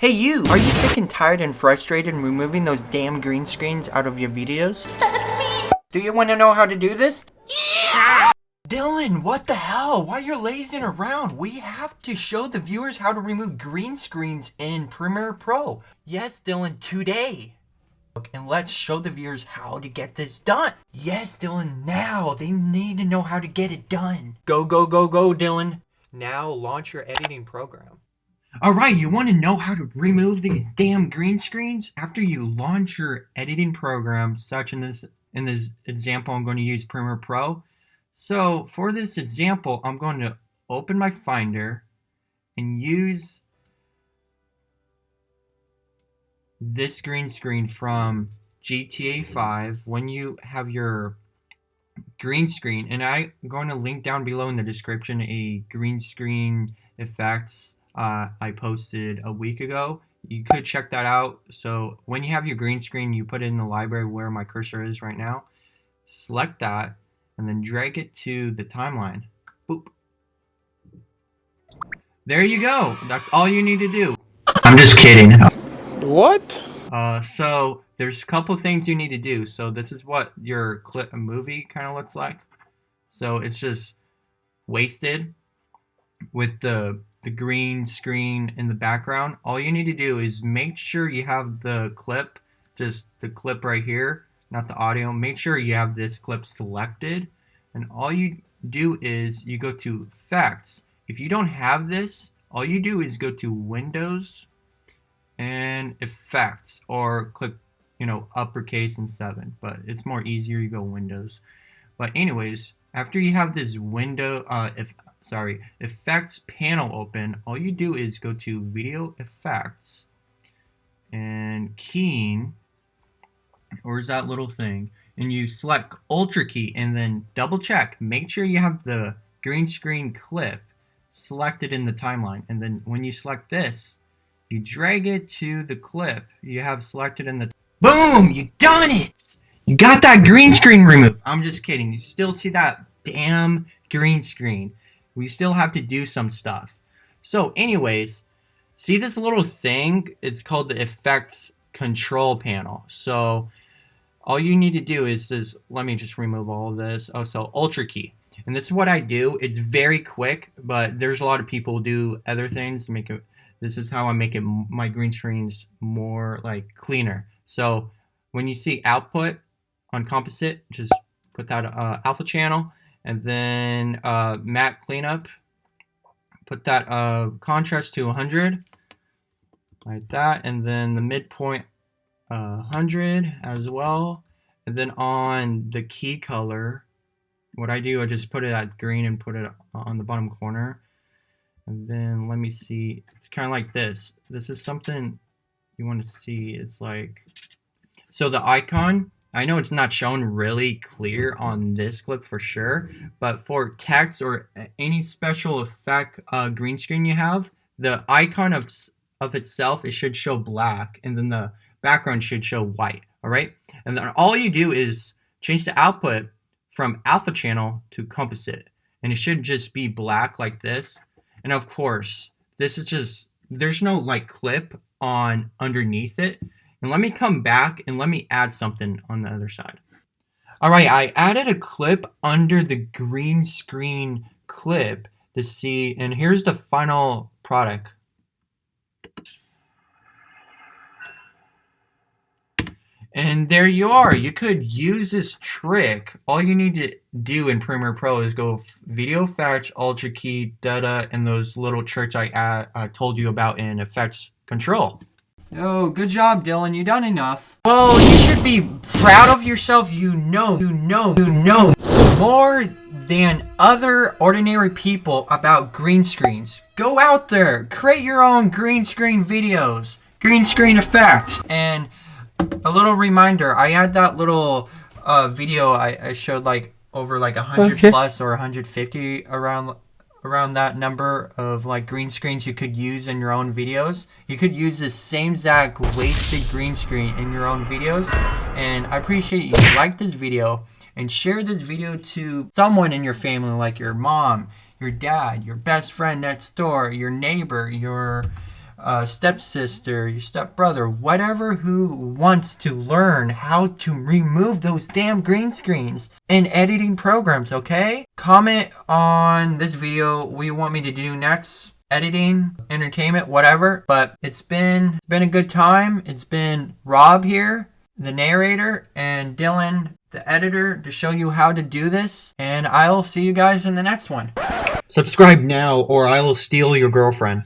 Hey you! Are you sick and tired and frustrated removing those damn green screens out of your videos? That's me! Do you want to know how to do this? Yeah! Dylan, what the hell? Why you're lazing around? We have to show the viewers how to remove green screens in Premiere Pro. Yes, Dylan, today. And let's show the viewers how to get this done. Yes, Dylan, now. They need to know how to get it done. Go, go, go, go, Dylan. Now launch your editing program. Alright, you want to know how to remove these damn green screens? After you launch your editing program, such in this example, I'm going to use Premiere Pro. So for this example, I'm going to open my Finder and use this green screen from GTA 5 when you have your green screen. And I'm going to link down below in the description a green screen effects I posted a week ago. You could check that out. So when you have your green screen, you put it in the library where my cursor is right now. Select that and then drag it to the timeline. Boop. There you go. That's all you need to do. I'm just kidding. What? So there's a couple things you need to do. So this is what your movie kind of looks like. So it's just wasted with the green screen in the background. All you need to do is make sure you have the clip, just the clip right here, not the audio. Make sure you have this clip selected, and all you do is you go to Effects. If you don't have this, all you do is go to Windows and Effects, or click, uppercase and 7, but it's more easier you go Windows. But anyways, after you have this effects panel open, all you do is go to Video Effects and Keying, or is that little thing, and you select Ultra Key and then double check. Make sure you have the green screen clip selected in the timeline, and then when you select this, you drag it to the clip you have selected in the boom! You done it! You got that green screen removed. I'm just kidding. You still see that damn green screen. We still have to do some stuff. So anyways, see this little thing? It's called the Effects Control Panel. So all you need to do is this. Let me just remove all of this. Oh, so Ultra Key. And this is what I do. It's very quick, but there's a lot of people who do other things to make it. This is how I make it my green screens more like cleaner. So when you see output on composite, just put that alpha channel, and then matte cleanup, put that contrast to 100 like that, and then the midpoint 100 as well. And then on the key color, what I do, I just put it at green and put it on the bottom corner. And then let me see, it's kind of like this. This is something you want to see. It's like, so the icon, I know it's not shown really clear on this clip for sure, but for text or any special effect green screen you have, the icon of itself, it should show black, and then the background should show white. All right, and then all you do is change the output from alpha channel to composite, and it should just be black like this. And of course, this is just, there's no like clip on underneath it. And let me come back and let me add something on the other side. All right, I added a clip under the green screen clip to see, and here's the final product. And there you are. You could use this trick. All you need to do in Premiere Pro is go Video Effects, Ultra Key, Data, and those little tricks I told you about in Effects Control. Oh, good job, Dylan. You done enough. Well, you should be proud of yourself. You know more than other ordinary people about green screens. Go out there, create your own green screen videos, green screen effects, and a little reminder, I had that little video I showed like over like 100 plus or 150 around that number of like green screens you could use in your own videos. You could use this same exact wasted green screen in your own videos, and I appreciate you like this video and share this video to someone in your family, like your mom, your dad, your best friend next door, your neighbor, your stepsister, your stepbrother, whatever, who wants to learn how to remove those damn green screens in editing programs, okay? Comment on this video what you want me to do next. Editing, entertainment, whatever. But it's been a good time. It's been Rob here, the narrator, and Dylan, the editor, to show you how to do this. And I'll see you guys in the next one. Subscribe now or I will steal your girlfriend.